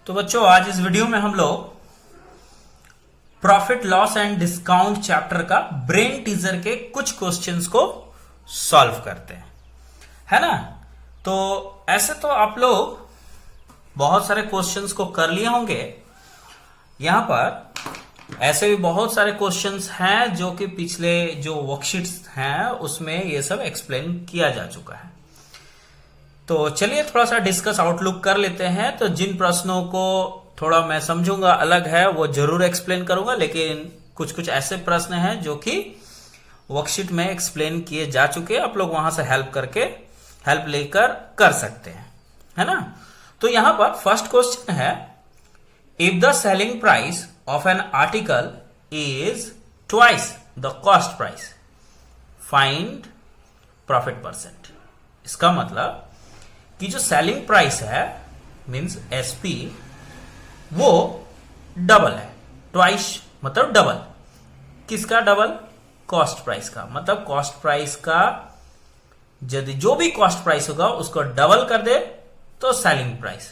तो बच्चों आज इस वीडियो में हम लोग profit loss and discount chapter का ब्रेन टीजर के कुछ क्वेश्चंस को सॉल्व करते हैं, है ना। तो ऐसे तो आप लोग बहुत सारे क्वेश्चंस को कर लिए होंगे। यहां पर ऐसे भी बहुत सारे क्वेश्चंस हैं जो कि पिछले जो वर्कशीट्स हैं उसमें ये सब एक्सप्लेन किया जा चुका है। तो चलिए थोड़ा सा डिस्कस आउटलुक कर लेते हैं। तो जिन प्रश्नों को थोड़ा मैं समझूंगा अलग है वो जरूर एक्सप्लेन करूंगा, लेकिन कुछ कुछ ऐसे प्रश्न हैं जो कि वर्कशीट में एक्सप्लेन किए जा चुके हैं, आप लोग वहां से हेल्प लेकर कर सकते हैं, है ना। तो यहां पर फर्स्ट क्वेश्चन है, if the selling price of an article is twice the cost price find profit percent. इसका मतलब कि जो सेलिंग प्राइस है मींस एसपी वो डबल है। ट्वाइस मतलब डबल, किसका डबल? कॉस्ट प्राइस का। मतलब कॉस्ट प्राइस का यदि जो भी कॉस्ट प्राइस होगा उसको डबल कर दे तो सेलिंग प्राइस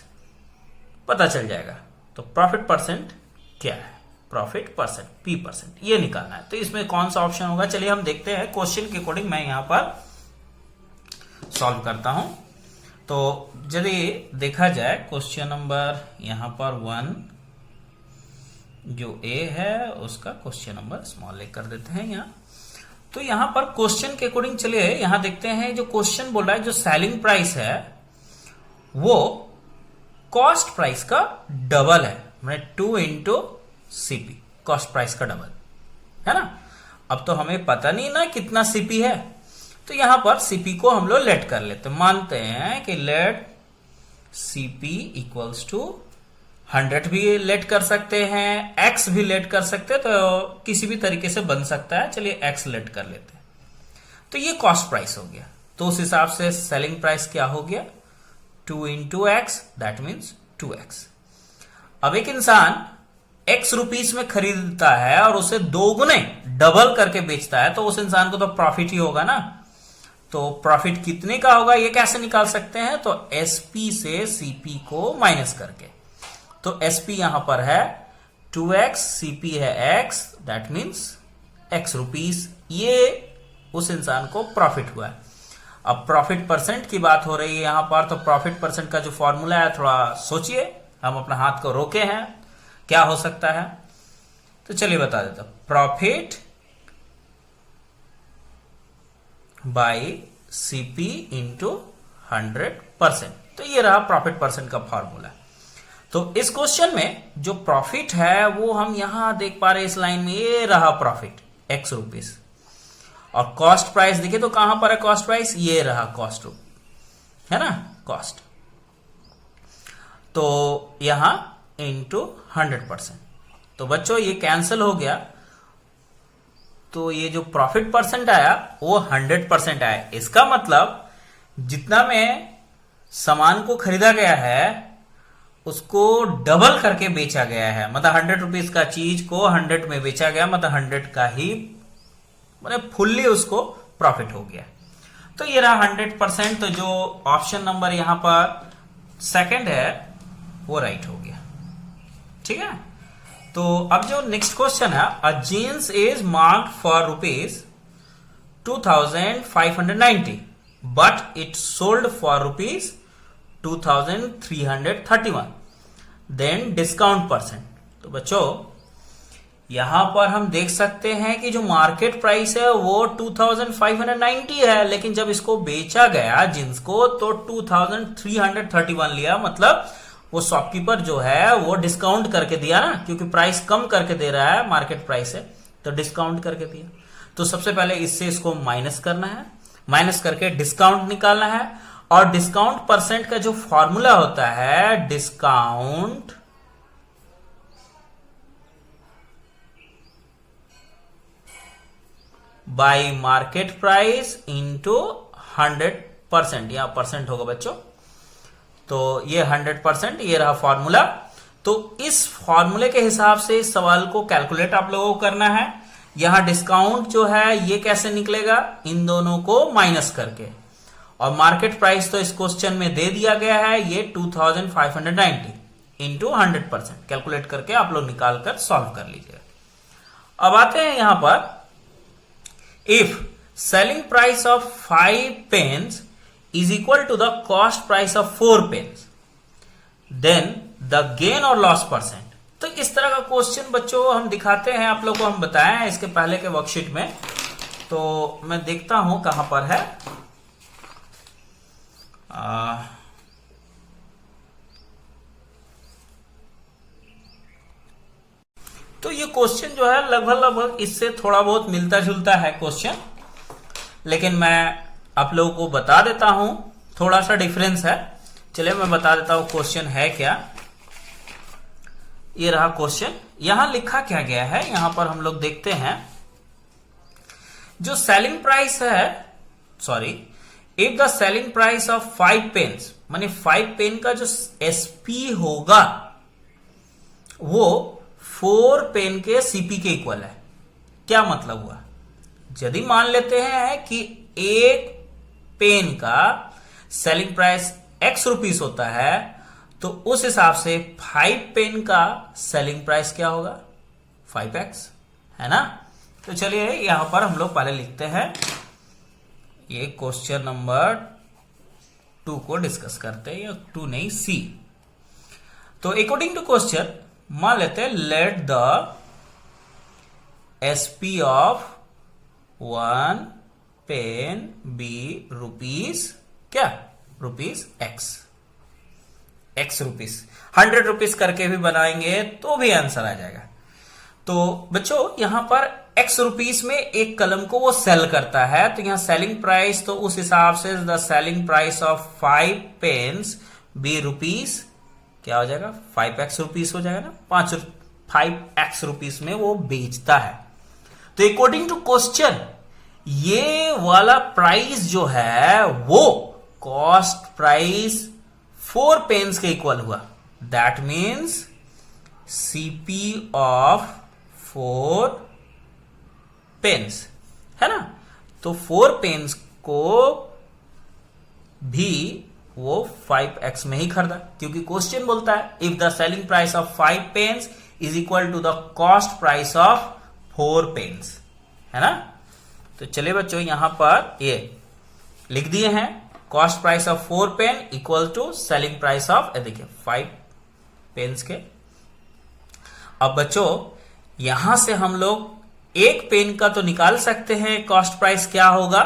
पता चल जाएगा। तो प्रॉफिट परसेंट क्या है? प्रॉफिट परसेंट पी परसेंट ये निकालना है। तो इसमें कौन सा ऑप्शन होगा, चलिए हम देखते हैं। क्वेश्चन के अकॉर्डिंग मैं यहां पर सॉल्व करता हूं। तो यदि देखा जाए क्वेश्चन नंबर यहां पर 1 जो ए है उसका क्वेश्चन नंबर स्मॉल ए कर देते हैं यहां। तो यहां पर क्वेश्चन के अकॉर्डिंग चलिए यहां देखते हैं। जो क्वेश्चन बोल रहा है जो सेलिंग प्राइस है वो कॉस्ट प्राइस का डबल है, मैंने 2 इंटू सीपी, कॉस्ट प्राइस का डबल, है ना। अब तो हमें पता नहीं ना कितना सीपी है, तो यहां पर सीपी को हम लोग लेट कर लेते हैं। मानते हैं कि लेट सीपी इक्वल्स टू 100 भी लेट कर सकते हैं, एक्स भी लेट कर सकते हैं, तो किसी भी तरीके से बन सकता है। चलिए एक्स लेट कर लेते हैं। तो ये कॉस्ट प्राइस हो गया। तो उस हिसाब से सेलिंग प्राइस क्या हो गया? 2 into x, that means 2x। अब एक इंसान x रुपीस में खरीदता है और उसे 2 गुने डबल करके बेचता है, तो उस इंसान को तो प्रॉफिट ही होगा ना। तो प्रॉफिट कितने का होगा ये कैसे निकाल सकते हैं? तो एसपी से सीपी को माइनस करके। तो एसपी यहां पर है 2x, सीपी है x, that means x rupees. ये उस इंसान को प्रॉफिट हुआ है। अब प्रॉफिट परसेंट की बात हो रही है यहां पर, तो प्रॉफिट परसेंट का जो फॉर्मूला है थोड़ा सोचिए। हम अपना हाथ को रोके हैं, क्या हो सकता है? तो चलिए बता देता हूं। Profit by CP into 100%। तो ये रहा प्रॉफिट परसेंट का फॉर्मूला। तो इस क्वेश्चन में जो प्रॉफिट है वो हम यहां देख पा रहे हैं, इस लाइन में ये रहा प्रॉफिट x रुपीस। और कॉस्ट प्राइस देखिए तो कहां पर है कॉस्ट प्राइस? ये रहा कॉस्ट, है ना, कॉस्ट। तो यहां इंटू 100%। तो बच्चों ये कैंसिल हो गया, तो ये जो प्रॉफिट परसेंट आया वो 100% आया। इसका मतलब जितना में सामान को खरीदा गया है उसको डबल करके बेचा गया है। मतलब 100 रुपीज का चीज को 100 में बेचा गया, मतलब 100 का ही मतलब फुल्ली उसको प्रॉफिट हो गया। तो ये रहा 100%। तो जो ऑप्शन नंबर यहां पर सेकंड है वो राइट हो गया, ठीक है। तो अब जो नेक्स्ट क्वेश्चन है, a jeans is marked for rupees 2590 but it sold for rupees 2331, then discount percent. तो बच्चों यहां पर हम देख सकते हैं कि जो मार्केट प्राइस है वो 2590 है, लेकिन जब इसको बेचा गया जींस को तो 2331 लिया। मतलब वो शॉपकीपर जो है वो डिस्काउंट करके दिया ना, क्योंकि प्राइस कम करके दे रहा है, मार्केट प्राइस है तो डिस्काउंट करके दिया। तो सबसे पहले इससे इसको माइनस करना है, माइनस करके डिस्काउंट निकालना है। और डिस्काउंट परसेंट का जो फॉर्मूला होता है discount bye market price into 100%। यहां परसेंट होगा बच्चों, तो ये 100%, ये रहा फॉर्मूला। तो इस फॉर्मूले के हिसाब से इस सवाल को कैलकुलेट आप लोगों को करना है। यहां डिस्काउंट जो है ये कैसे निकलेगा? इन दोनों को माइनस करके। और मार्केट प्राइस तो इस क्वेश्चन में दे दिया गया है ये 2590, इंटू 100%, कैलकुलेट करके आप लोग निकाल कर सॉल्व कर लीजिएगा। अब आते हैं यहां पर, if selling price of 5 pens is equal to the cost price of 4 pens, then the gain or loss percent. तो इस तरह का क्वेश्चन बच्चों हम दिखाते हैं, आप लोग को हम बताए हैं इसके पहले के वर्कशीट में। तो मैं देखता हूं कहां पर है। तो ये क्वेश्चन जो है लगभग इससे थोड़ा बहुत मिलता जुलता है क्वेश्चन, लेकिन मैं आप लोगों को बता देता हूं, थोड़ा सा डिफरेंस है। चलिए मैं बता देता हूं क्वेश्चन है क्या। ये रहा क्वेश्चन, यहां लिखा क्या गया है, यहां पर हम लोग देखते हैं जो सेलिंग प्राइस है, sorry, if the selling price of 5 pens, माने 5 पेन का जो एसपी होगा वो 4 पेन के सीपी के इक्वल है। क्या मतलब हुआ, यदि मान लेते हैं कि एक पेन का सेलिंग प्राइस x रुपीस होता है, तो उस हिसाब से 5 पेन का सेलिंग प्राइस क्या होगा, 5x, है ना। तो चलिए यहां पर हम लोग पहले लिखते हैं, ये क्वेश्चन नंबर 2 को डिस्कस करते हैं, या 2 नहीं, सी। तो अकॉर्डिंग टू क्वेश्चन मान लेते हैं, let the SP of 1 pen be rupees, क्या, रुपीस x रुपीस। 100 रुपीस करके भी बनाएंगे तो भी आंसर आ जाएगा। तो बच्चों यहां पर x रुपीस में एक कलम को वो सेल करता है, तो यहां सेलिंग प्राइस, तो उस हिसाब से the selling price of 5 pens be rupees क्या हो जाएगा, 5x रुपीस हो जाएगा ना। 5x रुपीस में वो बेचता है। तो अकॉर्डिंग टू क्वेश्चन ये वाला प्राइस जो है वो कॉस्ट प्राइस 4 पेन्स के इक्वल हुआ। That means CP of 4 pens, है ना। तो 4 पेन्स को भी वो 5x में ही खरीदा, क्योंकि क्वेश्चन बोलता है if the selling price of 5 pens is equal to the cost price of 4 pens, है ना। तो चलिए बच्चों यहां पर ये लिख दिए हैं, cost price of 4 pen equal to selling price of, देखिए 5 पेन्स के। अब बच्चों यहां से हम लोग एक पेन का तो निकाल सकते हैं, कॉस्ट प्राइस क्या होगा,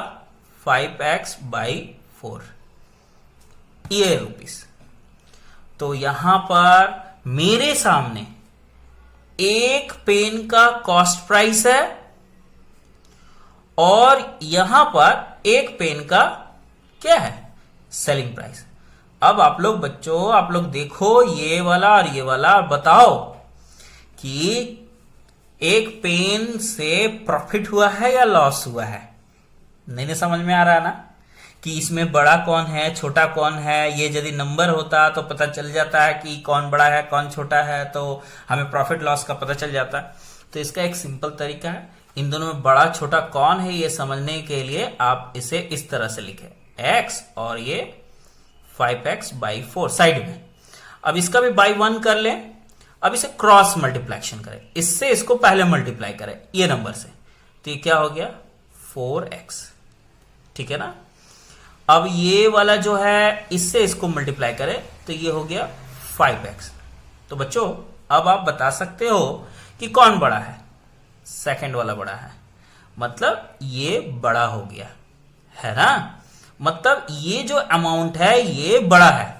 5x/4, ये रुपीस। तो यहां पर मेरे सामने एक पेन का कॉस्ट प्राइस है और यहां पर एक पेन का क्या है, सेलिंग प्राइस। अब आप लोग बच्चों, आप लोग देखो ये वाला और ये वाला, बताओ कि एक पेन से प्रॉफिट हुआ है या लॉस हुआ है। नहीं समझ में आ रहा है ना, कि इसमें बड़ा कौन है छोटा कौन है। ये यदि नंबर होता तो पता चल जाता है कि कौन बड़ा है कौन छोटा है, तो हमें प्रॉफिट लॉस का पता चल जाता है। तो इसका एक सिंपल तरीका है, इन दोनों में बड़ा छोटा कौन है ये समझने के लिए आप इसे इस तरह से लिखें, x और ये 5x/4 साइड में। अब इसका भी बाई 1 कर लें। अब इसे क्रॉस मल्टीप्लेक्शन करें, इससे इसको पहले मल्टीप्लाई करें ये नंबर से, तो ये क्या हो गया 4x, ठीक है ना। अब ये वाला जो है इससे इसको मल्टीप्लाई करें तो ये हो गया 5x। तो बच्चों अब आप बता सकते हो कि कौन बड़ा है, सेकंड वाला बड़ा है, मतलब ये बड़ा हो गया, है ना। मतलब ये जो अमाउंट है ये बड़ा है,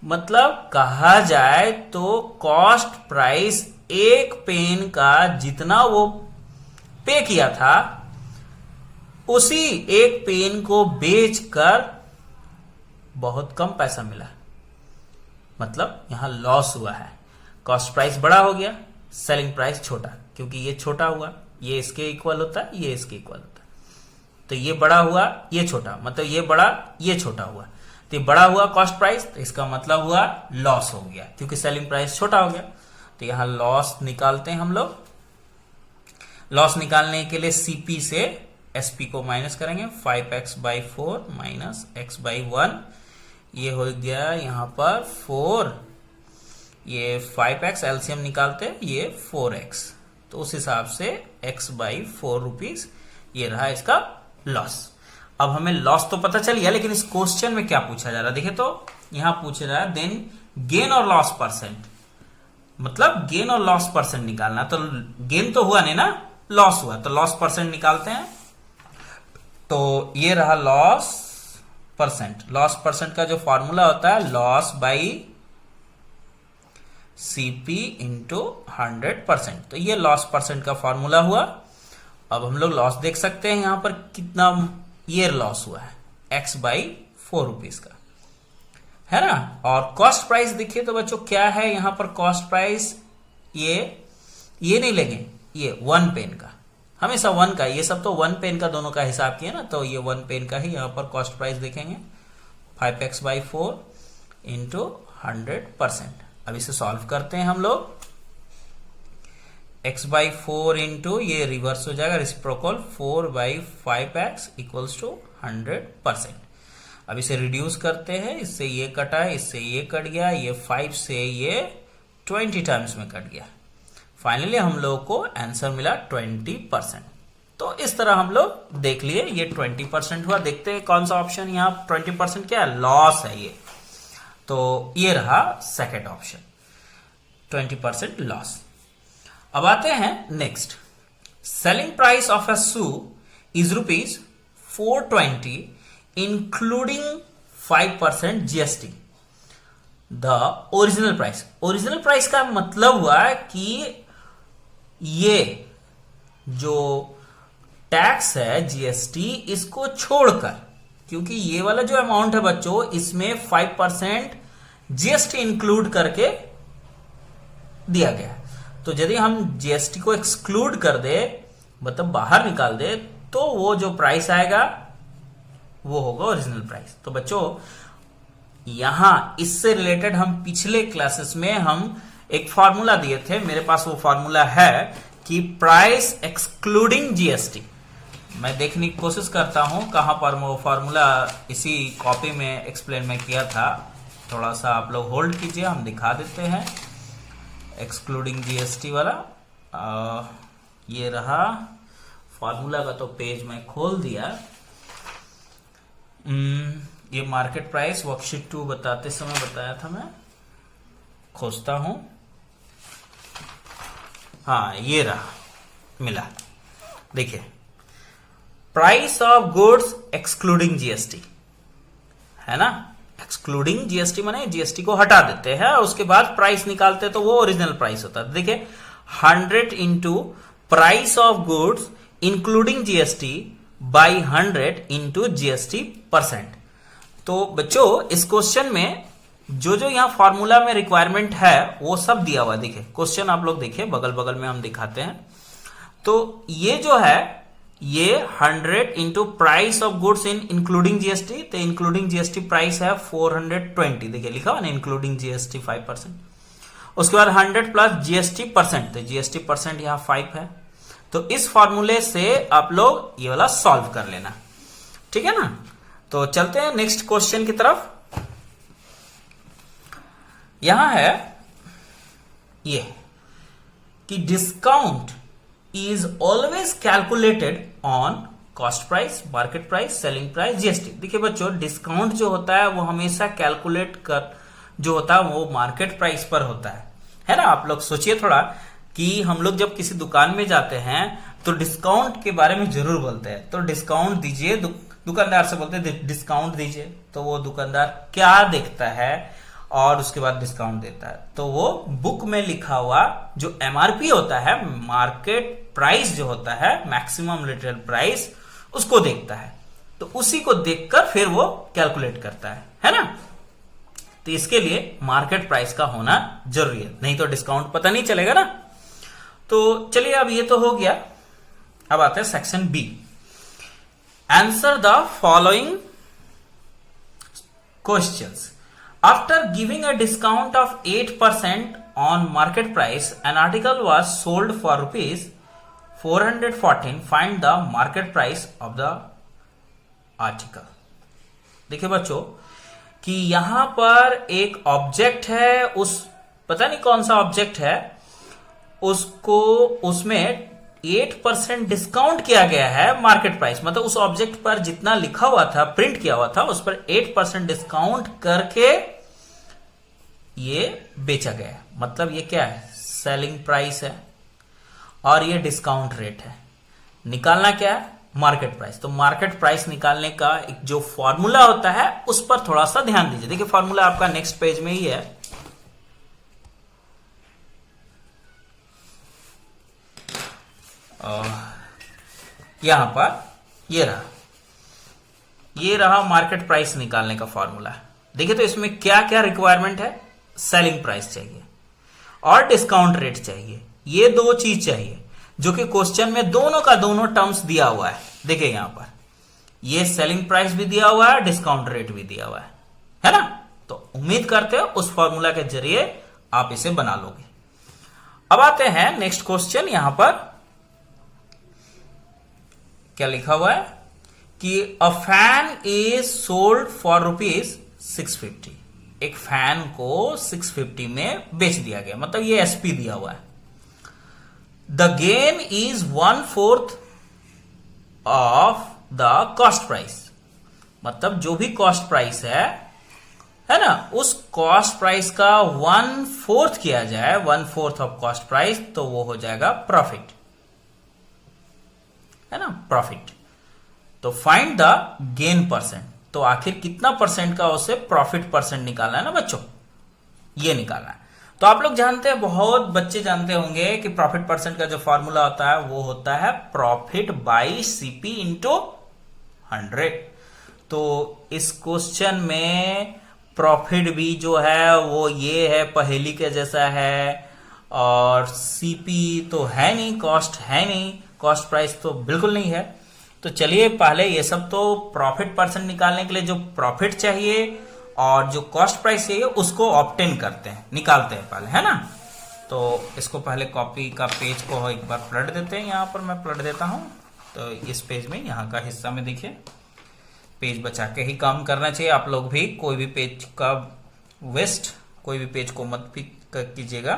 मतलब कहा जाए तो कॉस्ट प्राइस एक पेन का जितना वो पे किया था उसी एक पेन को बेचकर बहुत कम पैसा मिला, मतलब यहां लॉस हुआ है। कॉस्ट प्राइस बड़ा हो गया, सेलिंग प्राइस छोटा, क्योंकि ये छोटा हुआ, ये इसके इक्वल होता है, ये इसके इक्वल होता है। तो ये बड़ा हुआ ये छोटा, मतलब ये बड़ा ये छोटा हुआ, तो ये बड़ा हुआ कॉस्ट प्राइस, तो इसका मतलब हुआ लॉस हो गया, क्योंकि सेलिंग प्राइस छोटा हो गया। तो यहां लॉस निकालते हैं हम लोग। लॉस निकालने के लिए सीपी से एसपी को माइनस करेंगे, 5x/4 माइनस x/1, ये हो गया यहां पर 4, ये 5x एलसीएम निकालते हैं, ये 4x, तो उस हिसाब से x बाई 4 रुपीज ये रहा इसका लॉस। अब हमें लॉस तो पता चल गया, लेकिन इस क्वेश्चन में क्या पूछा जा रहा है देखिए, तो यहां पूछ रहा है then gain or loss percent, मतलब गेन और लॉस परसेंट निकालना। तो गेन तो हुआ नहीं ना, लॉस हुआ, तो लॉस परसेंट निकालते हैं। तो ये रहा लॉस परसेंट। लॉस परसेंट का जो फॉर्मूला होता है लॉस बाई सीपी इंटू 100%, तो ये लॉस परसेंट का फॉर्मूला हुआ। अब हम लोग लॉस देख सकते हैं यहां पर कितना ये लॉस हुआ है, x बाई 4 रुपीज का, है ना। और कॉस्ट प्राइस देखिए तो बच्चों क्या है यहां पर, कॉस्ट प्राइस ये नहीं लेंगे, ये 1 पेन का, हमेशा 1 का, ये सब तो 1 पेन का दोनों का हिसाब किया ना, तो ये 1 पेन का ही यहां पर कॉस्ट प्राइस देखेंगे, 5x बाई 4 इंटू 100%। अब इसे सॉल्व करते हैं हम लोग, x बाई 4 इंटू ये रिवर्स हो जाएगा reciprocal 4 by 5x equals to 100%। अब इसे रिड्यूस करते हैं, इससे ये कटा है, इससे ये कट गया, ये 5 से ये 20 टाइम्स में कट गया। फाइनली हम लोग को आंसर मिला 20%। तो इस तरह हम लोग देख लिए, ये 20% हुआ। देखते हैं कौन सा ऑप्शन यहाँ 20% क्या है, लॉस है ये, तो ये रहा सेकेंड ऑप्शन 20% लॉस। अब आते हैं next, selling price of a shoe is rupees 420 including 5% GST the original price. Original price का मतलब हुआ कि ये जो टैक्स है जीएसटी इसको छोड़कर, क्योंकि ये वाला जो अमाउंट है बच्चों इसमें 5% जीएसटी इंक्लूड करके दिया गया है। तो यदि हम जीएसटी को एक्सक्लूड कर दे, मतलब बाहर निकाल दे, तो वो जो प्राइस आएगा वो होगा ओरिजिनल प्राइस। तो बच्चों यहां इससे रिलेटेड हम पिछले क्लासेस में हम एक फॉर्मूला दिए थे, मेरे पास वो फॉर्मूला है कि प्राइस एक्सक्लूडिंग जीएसटी। मैं देखने की कोशिश करता हूं कहां पर वो फॉर्मूला इसी कॉपी में एक्सप्लेन में किया था, थोड़ा सा आप लोग होल्ड कीजिए, हम दिखा देते हैं एक्सक्लूडिंग जीएसटी वाला। ये रहा फॉर्मूला का, तो पेज में खोल दिया। ये मार्केट प्राइस वर्कशीट 2 बताते समय बताया था, मैं खोजता हूं, हाँ ये रहा, मिला। देखिए price of goods excluding GST, है ना। एक्सक्लूडिंग जीएसटी माने जीएसटी को हटा देते हैं और उसके बाद प्राइस निकालते हैं, तो वो ओरिजिनल प्राइस होता है। देखिए 100 into price of goods including GST by 100 into GST %। तो बच्चों इस क्वेश्चन में जो जो यहां फॉर्मूला में रिक्वायरमेंट है वो सब दिया हुआ है। देखिए क्वेश्चन आप लोग देखिए, बगल बगल में हम दिखाते हैं। तो ये जो है ये 100 into price of goods in including GST, तो इंक्लूडिंग जीएसटी प्राइस है 420, देखिए लिखा हुआ ना, इंक्लूडिंग जीएसटी 5%। उसके बाद 100 प्लस जीएसटी %, तो जीएसटी % यहां 5 है। तो इस फॉर्मूले से आप लोग ये वाला सॉल्व कर लेना, ठीक है ना। तो चलते हैं नेक्स्ट क्वेश्चन की तरफ। यहां है ये कि discount is always calculated on cost price, market price, selling price, GST. देखिए बच्चों डिस्काउंट जो होता है वो हमेशा कैलकुलेट कर जो होता है वो मार्केट प्राइस पर होता है ना। आप लोग सोचिए थोड़ा कि हम लोग जब किसी दुकान में जाते हैं तो डिस्काउंट के बारे में जरूर बोलते हैं, तो डिस्काउंट दीजिए, दुकानदार से बोलते हैं डिस्काउंट दीजिए, तो वो दुकानदार क्या देखता है और उसके बाद डिस्काउंट देता है, तो वो बुक में लिखा हुआ जो एमआरपी होता है, मार्केट प्राइस जो होता है, मैक्सिमम रिटेल प्राइस, उसको देखता है। तो उसी को देखकर फिर वो कैलकुलेट करता है ना। तो इसके लिए मार्केट प्राइस का होना जरूरी है, नहीं तो डिस्काउंट पता नहीं चलेगा ना। तो चलिए अब ये तो हो गया। अब आते हैं section B, answer the following questions. After giving a discount of 8% on market price, an article was sold for rupees 414. Find the market price of the article. देखिए बच्चों कि यहां पर एक ऑब्जेक्ट है, उस पता नहीं कौन सा ऑब्जेक्ट है, उसको उसमें 8% डिस्काउंट किया गया है मार्केट प्राइस, मतलब उस ऑब्जेक्ट पर जितना लिखा हुआ था, प्रिंट किया हुआ था, उस पर 8% डिस्काउंट करके ये बेचा गया है। मतलब ये क्या है, सेलिंग प्राइस है और ये डिस्काउंट रेट है। निकालना क्या है, मार्केट प्राइस। तो मार्केट प्राइस निकालने का एक जो फॉर्मूला होता है उस पर थोड़ा सा ध्यान दीजिए। देखिए फॉर्मूला आपका नेक्स्ट पेज में ही है। यहां पर ये रहा मार्केट प्राइस निकालने का फॉर्मूला। देखिए तो इसमें क्या क्या रिक्वायरमेंट है, सेलिंग प्राइस चाहिए और डिस्काउंट रेट चाहिए। ये दो चीज चाहिए जो कि क्वेश्चन में दोनों का दोनों टर्म्स दिया हुआ है। देखिए यहां पर ये सेलिंग प्राइस भी दिया हुआ है, डिस्काउंट रेट भी दिया हुआ है ना। तो उम्मीद करते हो उस फॉर्मूला के जरिए आप इसे बना लोगे। अब आते हैं नेक्स्ट क्वेश्चन। यहां पर क्या लिखा हुआ है कि a fan is sold for ₹650। एक फैन को 650 में बेच दिया गया, मतलब ये एसपी दिया हुआ है। The gain is 1/4 of the cost price, मतलब जो भी कॉस्ट प्राइस है ना, उस कॉस्ट प्राइस का 1/4 किया जाए, 1/4 ऑफ कॉस्ट प्राइस, तो वो हो जाएगा प्रॉफिट, है ना, प्रॉफिट। तो फाइंड द गेन परसेंट। तो आखिर कितना परसेंट का उसे प्रॉफिट परसेंट निकालना है ना बच्चों, ये निकालना है। तो आप लोग जानते हैं, बहुत बच्चे जानते होंगे कि प्रॉफिट परसेंट का जो फॉर्मूला होता है वो होता है प्रॉफिट बाई सीपी इंटू 100। तो इस क्वेश्चन में प्रॉफिट भी जो है वो ये है, पहेली के जैसा है, और सीपी तो है नहीं, कॉस्ट है नहीं, कॉस्ट प्राइस तो बिल्कुल नहीं है। तो चलिए पहले ये सब तो प्रॉफिट परसेंट निकालने के लिए जो प्रॉफिट चाहिए और जो कॉस्ट प्राइस चाहिए उसको ऑब्टेन करते हैं, निकालते हैं पहले, है ना। तो इसको पहले कॉपी का पेज को एक बार पलट देते हैं। यहां पर मैं पलट देता हूं। तो इस पेज में यहां का हिस्सा में देखिए, पेज बचा के ही काम करना चाहिए। आप लोग भी कोई भी पेज का वेस्ट, कोई भी पेज को मत कीजिएगा।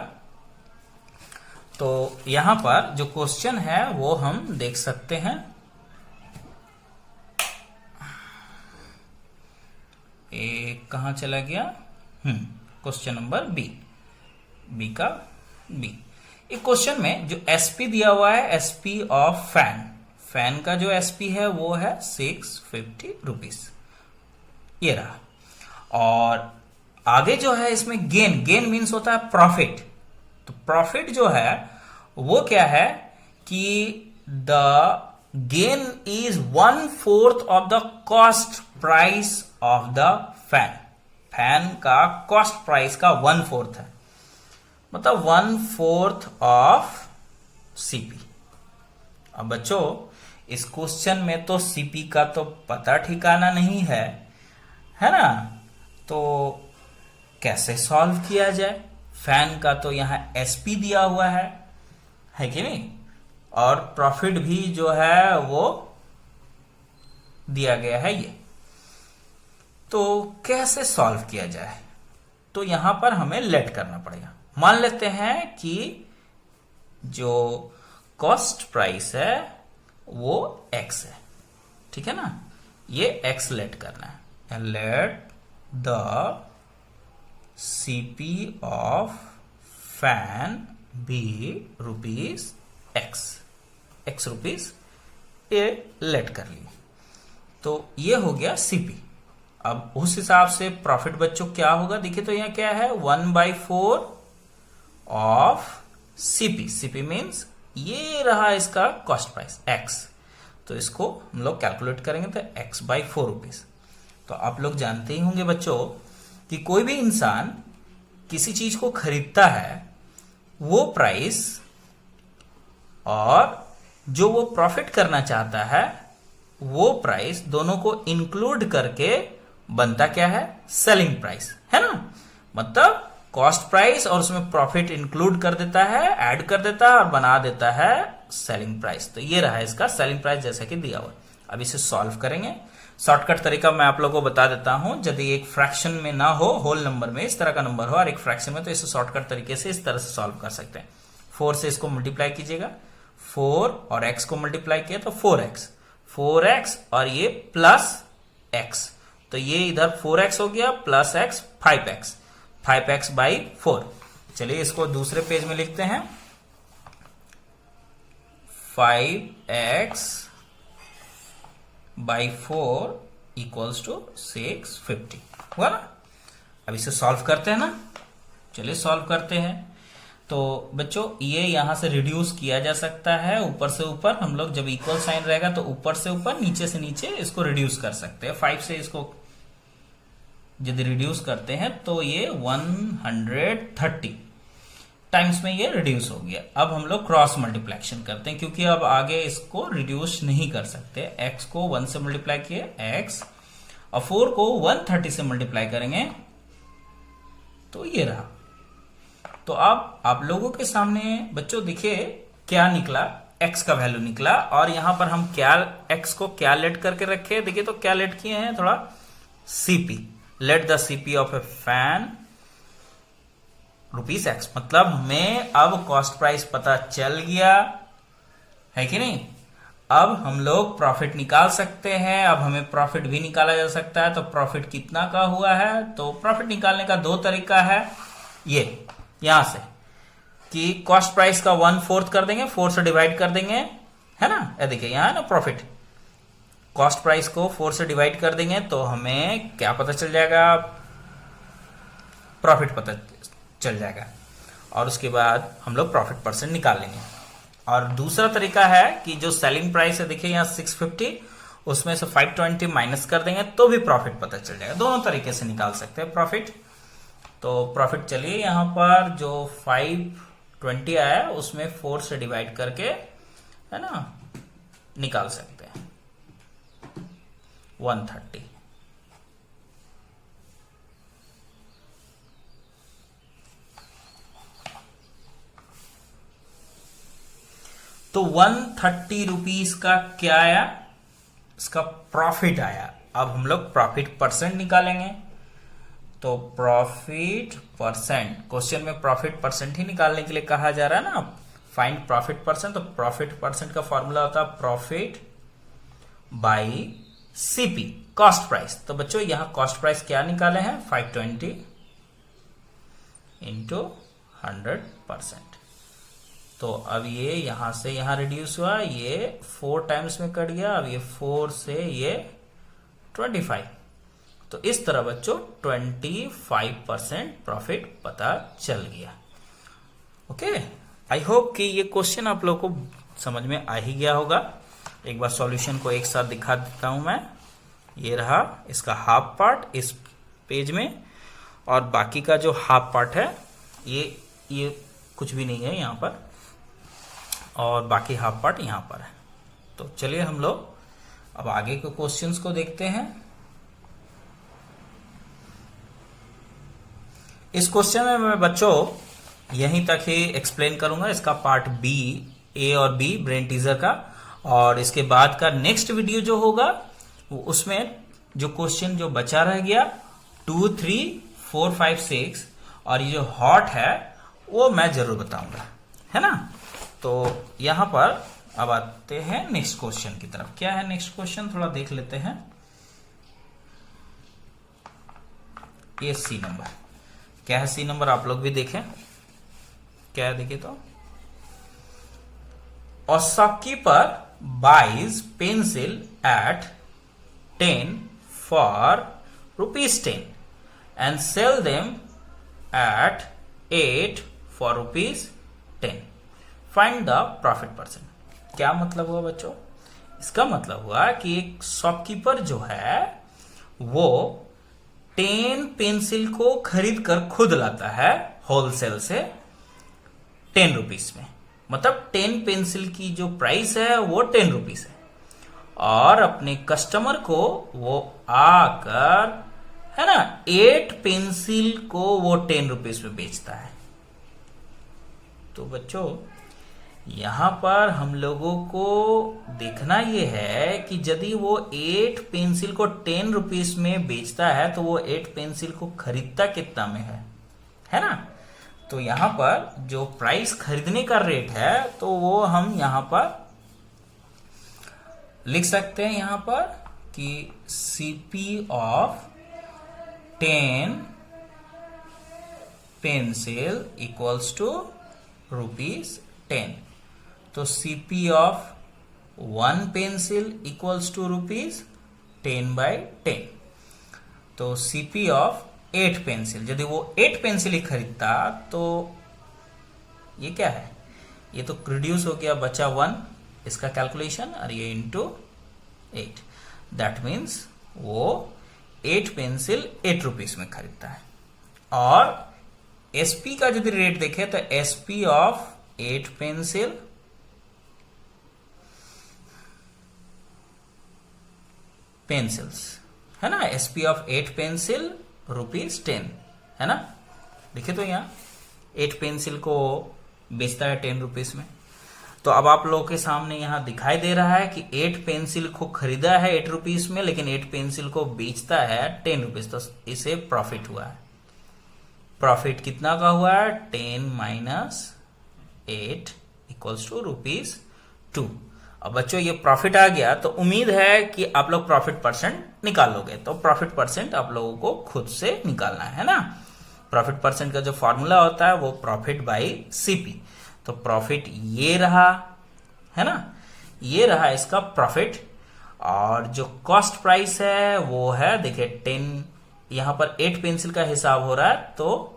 तो यहां पर जो क्वेश्चन है वो हम देख सकते हैं। कहां चला गया, क्वेश्चन नंबर बी का बी। एक क्वेश्चन में जो एसपी दिया हुआ है, एसपी ऑफ फैन का जो एसपी है वो है ₹650, ये रहा। और आगे जो है इसमें गेन मीन्स होता है प्रॉफिट। तो प्रॉफिट जो है वो क्या है कि the gain is 1/4 of the cost price of the fan का कॉस्ट प्राइस का 1/4 है, मतलब 1/4 ऑफ सीपी। अब बच्चों इस क्वेश्चन में तो सीपी का तो पता ठिकाना नहीं है, है ना। तो कैसे सॉल्व किया जाए, फैन का तो यहां एसपी दिया हुआ है कि नहीं, और प्रॉफिट भी जो है वो दिया गया है ये। तो कैसे सॉल्व किया जाए, तो यहां पर हमें लेट करना पड़ेगा। मान लेते हैं कि जो कॉस्ट प्राइस है वो x है, ठीक है ना। ये x लेट करना है। Let the CP of fan be ₹x rupees, ये लेट कर लिए। तो ये हो गया सीपी। अब उस हिसाब से प्रॉफिट बच्चों क्या होगा, देखिए तो यहां क्या है, 1/4 ऑफ सीपी। सीपी मीन्स ये रहा इसका कॉस्ट प्राइस x। तो इसको हम लोग कैलकुलेट करेंगे तो x/4 तो आप लोग जानते ही होंगे बच्चों कि कोई भी इंसान किसी चीज को खरीदता है, वो प्राइस और जो वो प्रॉफिट करना चाहता है वो प्राइस, दोनों को इंक्लूड करके बनता क्या है, सेलिंग प्राइस, है ना। मतलब कॉस्ट प्राइस और उसमें प्रॉफिट इंक्लूड कर देता है, ऐड कर देता है और बना देता है सेलिंग प्राइस। तो ये रहा इसका सेलिंग प्राइस जैसा कि दिया हुआ। अब इसे सॉल्व करेंगे। शॉर्टकट तरीका मैं आप लोगों को बता देता हूं। यदि एक फ्रैक्शन में ना हो, होल नंबर में इस तरह का नंबर हो और एक फ्रैक्शन में, तो इसे शॉर्टकट तरीके से इस तरह से सॉल्व कर सकते हैं। 4 से इसको मल्टीप्लाई कीजिएगा, 4 और x को मल्टीप्लाई किया तो 4x और ये प्लस x, तो ये इधर 4x हो गया प्लस x 5x बाई 4। चलिए इसको दूसरे पेज में लिखते हैं, 5x बाई 4 इक्वल्स टू 650 हुआ ना। अब इसे सॉल्व करते हैं ना, चलिए सॉल्व करते हैं। तो बच्चों ये यहां से रिड्यूस किया जा सकता है, ऊपर से ऊपर हम लोग जब इक्वल साइन रहेगा तो ऊपर से ऊपर नीचे से नीचे इसको रिड्यूस कर सकते हैं। 5 से इसको यदि रिड्यूस करते हैं तो ये 130 टाइम्स में ये रिड्यूस हो गया। अब हम लोग क्रॉस मल्टीप्लेक्शन करते हैं, क्योंकि अब आगे इसको रिड्यूस नहीं कर सकते। x को 1 से मल्टीप्लाई किए x और 4 को 130 से मल्टीप्लाई करेंगे तो ये रहा। तो अब आप लोगों के सामने बच्चों देखिए क्या निकला, x का वैल्यू निकला, और यहां पर हम क्या x को क्या लेट करके रखे, देखिए तो क्या लेट किए हैं, थोड़ा CP, let the CP of A fan ₹x, मतलब हमें अब कॉस्ट प्राइस पता चल गया है कि नहीं। अब हम लोग प्रॉफिट निकाल सकते हैं। अब हमें प्रॉफिट भी निकाला जा सकता है। तो प्रॉफिट कितना का हुआ है, तो प्रॉफिट निकालने का 2 तरीका है। ये यहां से कि कॉस्ट प्राइस का 1/4 कर देंगे, 4 से डिवाइड कर देंगे, है ना। ये देखिए यहां है ना प्रॉफिट, कॉस्ट प्राइस को 4 से डिवाइड कर देंगे तो हमें क्या पता चल जाएगा, प्रॉफिट पता चल जाएगा, और उसके बाद हम लोग प्रॉफिट परसेंट निकाल लेंगे। और दूसरा तरीका है कि जो सेलिंग प्राइस है, देखिए यहाँ 650, उसमें से 520 माइनस कर देंगे तो भी प्रॉफिट पता चल जाएगा। दोनों तरीके से निकाल सकते हैं प्रॉफिट। तो प्रॉफिट चलिए यहाँ पर जो 520 आया उसमें 4 से डिवाइड करके, है ना, निकाल सकते हैं 130। तो 130 रुपीस का क्या आया, इसका प्रॉफिट आया। अब हम लोग प्रॉफिट परसेंट निकालेंगे। तो प्रॉफिट परसेंट, क्वेश्चन में प्रॉफिट परसेंट ही निकालने के लिए कहा जा रहा है ना, फाइंड प्रॉफिट परसेंट। तो प्रॉफिट परसेंट का फॉर्मूला होता है profit by CP, cost price. तो बच्चों यहां कॉस्ट प्राइस क्या निकाले हैं, 520 इंटू 100%। तो अब ये यहां से यहां रिड्यूस हुआ, ये 4 टाइम्स में कट गया। अब ये 4 से ये 25। तो इस तरह बच्चों 25% प्रॉफिट पता चल गया। ओके, आई होप कि ये क्वेश्चन आप लोगों को समझ में आ ही गया होगा। एक बार सॉल्यूशन को एक साथ दिखा देता हूं मैं। ये रहा इसका हाफ पार्ट इस पेज में, और बाकी का जो हाफ पार्ट है ये कुछ भी नहीं है यहां पर, और बाकी हाफ पार्ट यहां पर है। तो चलिए हम लोग अब आगे के क्वेश्चंस को देखते हैं। इस क्वेश्चन में मैं बच्चों यहीं तक ही एक्सप्लेन करूंगा, इसका पार्ट बी, ए और बी ब्रेन टीजर का। और इसके बाद का नेक्स्ट वीडियो जो होगा उसमें जो क्वेश्चन जो बचा रह गया 2, 3, 4, 5, 6 और ये जो हॉट है वो मैं जरूर बताऊंगा, है ना। तो यहां पर अब आते हैं नेक्स्ट क्वेश्चन की तरफ। क्या है नेक्स्ट क्वेश्चन, थोड़ा देख लेते हैं। ये सी नंबर, क्या है सी नंबर, आप लोग भी देखें क्या है, देखिए तो। A shopkeeper buys pencil at 10 for ₹10 and sell them at 8 for ₹10. Find the profit percent. क्या मतलब हुआ बच्चों, इसका मतलब हुआ कि एक शॉपकीपर जो है वो 10 पेंसिल को खरीद कर खुद लाता है होलसेल से 10 रुपीस में। मतलब 10 पेंसिल की जो प्राइस है वो 10 रुपीस है, और अपने कस्टमर को वो आकर, है ना, 8 पेंसिल को वो 10 रुपीस में बेचता है। तो बच्चों यहां पर हम लोगों को देखना यह है कि यदि वो 8 पेंसिल को 10 रुपीस में बेचता है तो वो 8 पेंसिल को खरीदता कितना में है ना। तो यहां पर जो प्राइस खरीदने का रेट है तो वो हम यहां पर लिख सकते हैं यहां पर कि CP of 10 pencil equals to ₹10। तो CP of 1 pencil equals to ₹10/10। तो CP ऑफ 8 पेंसिल, यदि वो 8 पेंसिल ही खरीदता तो ये क्या है, ये तो रिड्यूस हो गया, बचा 1 इसका कैलकुलेशन और ये इंटू 8। दैट मीन्स वो 8 पेंसिल 8 रुपीस में खरीदता है। और SP का यदि रेट देखे तो SP ऑफ 8 पेंसिल पेंसिल्स है ना, SP ऑफ 8 पेंसिल ₹10 है ना। देखिए तो यहाँ 8 पेंसिल को बेचता है 10 रुपीस में। तो अब आप लोगों के सामने यहां दिखाई दे रहा है कि 8 पेंसिल को खरीदा है 8 रुपीस में, लेकिन 8 पेंसिल को बेचता है 10 रुपीस। तो इसे प्रॉफिट हुआ है। प्रॉफिट कितना का हुआ है, 10 - 8 इक्वल्स टू ₹2। अब बच्चों ये प्रॉफिट आ गया तो उम्मीद है कि आप लोग प्रॉफिट परसेंट निकाल लोगे। तो प्रॉफिट परसेंट आप लोगों को खुद से निकालना है ना। प्रॉफिट परसेंट का जो फॉर्मूला होता है वो प्रॉफिट बाई CP। तो प्रॉफिट ये रहा है ना, ये रहा इसका प्रॉफिट। और जो कॉस्ट प्राइस है वो है, देखिए 10, यहां पर 8 पेंसिल का हिसाब हो रहा है। तो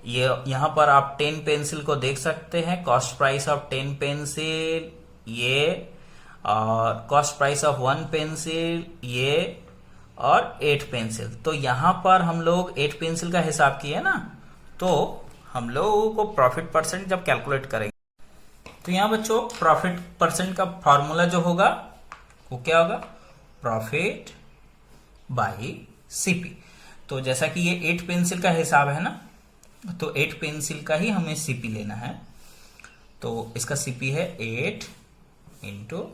ये यहां पर आप 10 पेंसिल को देख सकते हैं, कॉस्ट प्राइस ऑफ 10 पेंसिल ये, और कॉस्ट प्राइस ऑफ 1 पेंसिल ये, और 8 पेंसिल। तो यहां पर हम लोग 8 पेंसिल का हिसाब किए ना, तो हम लोगों को प्रॉफिट परसेंट जब कैलकुलेट करेंगे तो यहां बच्चों प्रॉफिट परसेंट का फॉर्मूला जो होगा वो क्या होगा, प्रॉफिट बाई CP। तो जैसा कि ये 8 पेंसिल का हिसाब है ना, तो 8 पेंसिल का ही हमें CP लेना है। तो इसका CP है 8 ×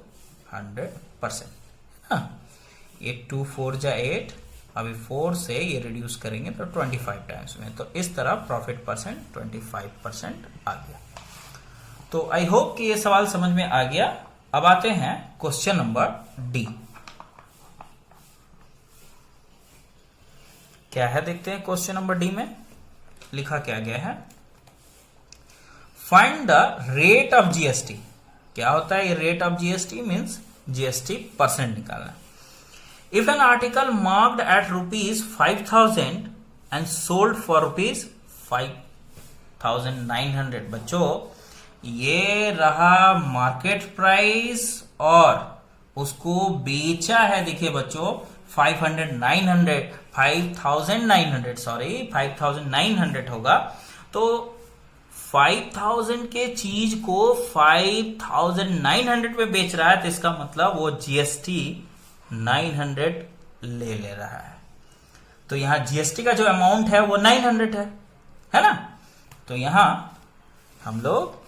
100%। हाँ, ये 2 4 जा 8, अभी 4 से ये रिड्यूस करेंगे तो 25 टाइम्स में। तो इस तरह प्रॉफिट परसेंट 25% आ गया। तो आई होप कि ये सवाल समझ में आ गया। अब आते हैं क्वेश्चन नंबर D। क्या है देखते हैं क्वेश्चन नंबर D में लिखा क्या गया है, find the rate of GST। क्या होता है ये rate of GST, means GST percent निकालना। If an article marked at ₹5,000 and sold for ₹5,900, बच्चों ये रहा मार्केट प्राइस और उसको बेचा है, देखिए बच्चों 5,900 होगा। तो 5,000 के चीज को 5,900 पे बेच रहा है, तो इसका मतलब वो GST 900 ले रहा है। तो यहां GST का जो अमाउंट है वो 900 है ना। तो यहां हम लोग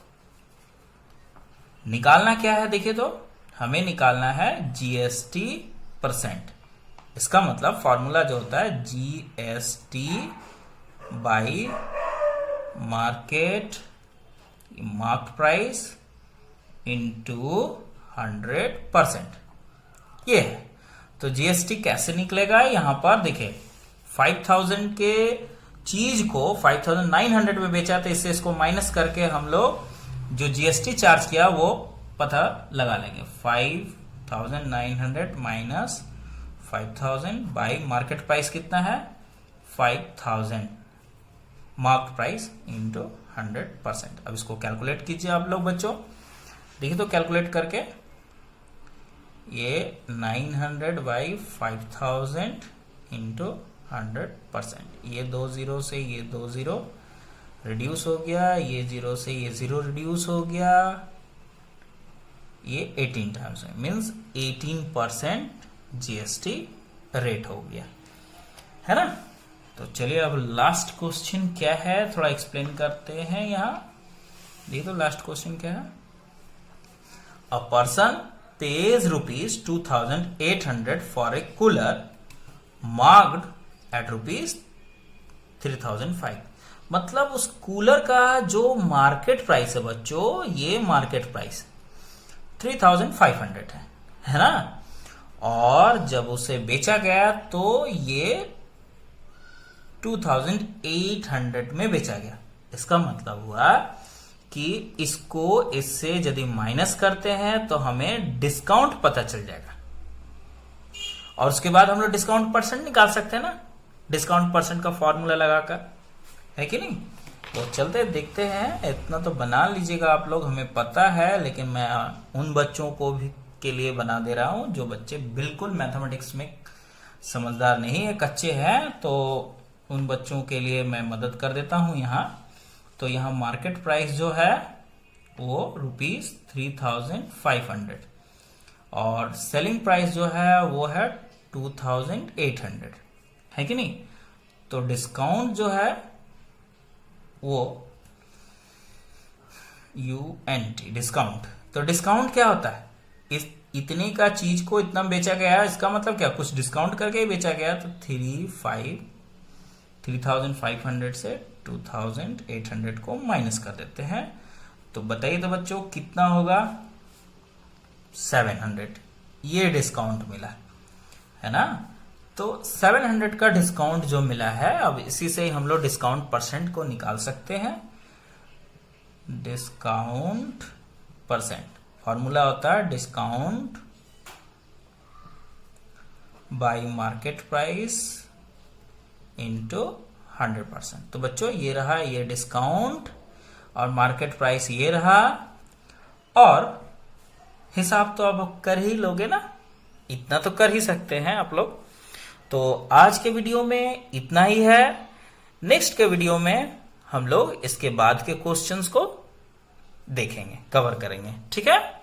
निकालना क्या है, देखिए तो हमें निकालना है GST परसेंट। इसका मतलब फॉर्मूला जो होता है GST by market price into 100%, ये है। तो GST कैसे निकलेगा, यहां पर देखिए 5,000 के चीज को 5,900 में बेचा, तो इससे इसको माइनस करके हम लोग जो GST चार्ज किया वो पता लगा लेंगे। 5,900 माइनस 5,000 बाई मार्केट प्राइस कितना है 5,000, मार्क प्राइस इंटू 100%। अब इसको कैलकुलेट कीजिए आप लोग बच्चों, देखिए तो कैलकुलेट करके ये 900 बाई 5,000 इंटू 100%, ये 2 0 से ये 2 0 रिड्यूस हो गया, ये 0 से ये 0 रिड्यूस हो गया, ये 18 टाइम्स में, मीन्स 18% GST रेट हो गया है ना। तो चलिए अब लास्ट क्वेश्चन क्या है थोड़ा एक्सप्लेन करते हैं। यहाँ देखिए तो लास्ट क्वेश्चन क्या है, a person pays ₹2,800 for a cooler marked at ₹3,005। मतलब उस कूलर का जो मार्केट प्राइस है बच्चों, ये मार्केट प्राइस 3,500 है ना, और जब उसे बेचा गया तो ये 2,800 में बेचा गया। इसका मतलब हुआ कि इसको इससे यदि माइनस करते हैं तो हमें डिस्काउंट पता चल जाएगा, और उसके बाद हम लोग डिस्काउंट परसेंट निकाल सकते हैं ना, डिस्काउंट परसेंट का फॉर्मूला लगाकर, है कि नहीं। तो चलते देखते हैं। इतना तो बना लीजिएगा आप लोग, हमें पता है, लेकिन मैं उन बच्चों को भी के लिए बना दे रहा हूं जो बच्चे बिल्कुल मैथमेटिक्स में समझदार नहीं है, कच्चे हैं, तो उन बच्चों के लिए मैं मदद कर देता हूं यहाँ। तो यहाँ मार्केट प्राइस जो है वो ₹3,500 और सेलिंग प्राइस जो है वो है 2,800, है कि नहीं। तो डिस्काउंट जो है वो UNT डिस्काउंट। तो डिस्काउंट क्या होता है, इस इतने का चीज को इतना बेचा गया है, इसका मतलब क्या, कुछ डिस्काउंट करके ही बेचा गया। तो 3,500 से 2,800 को माइनस कर देते हैं। तो बताइए तो बच्चों कितना होगा, 700। ये डिस्काउंट मिला है ना। तो 700 का डिस्काउंट जो मिला है, अब इसी से हम लोग डिस्काउंट परसेंट को निकाल सकते हैं। डिस्काउंट परसेंट फॉर्मूला होता है discount bye market price into 100%। तो बच्चों ये रहा, ये डिस्काउंट और मार्केट प्राइस ये रहा, और हिसाब तो अब कर ही लोगे ना, इतना तो कर ही सकते हैं आप लोग। तो आज के वीडियो में इतना ही है। नेक्स्ट के वीडियो में हम लोग इसके बाद के क्वेश्चंस को देखेंगे, कवर करेंगे, ठीक है।